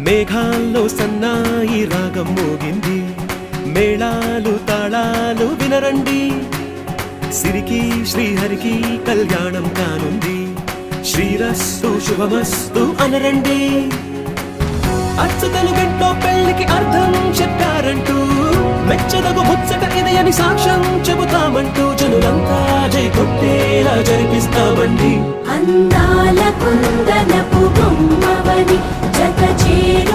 మేఘాల్లో సన్నాయి రాగం మోగింది, మేళాలు తాళాలు వినరండి. సిరికి శ్రీహరికి కళ్యాణం కానుంది, శ్రీరస్తు శుభమస్తు అనరండి. అచ్చ తెలుగింట్లో పెళ్లికి అర్థం చెప్పారంటూ, మెచ్చదగు ముచ్చట ఇది అని సాక్ష్యం చెబుతామంటూ, జనులంతా జై కొట్టేలా జరిపిస్తామండి. అందాల కుందనపు బొమ్మవని జత చేరి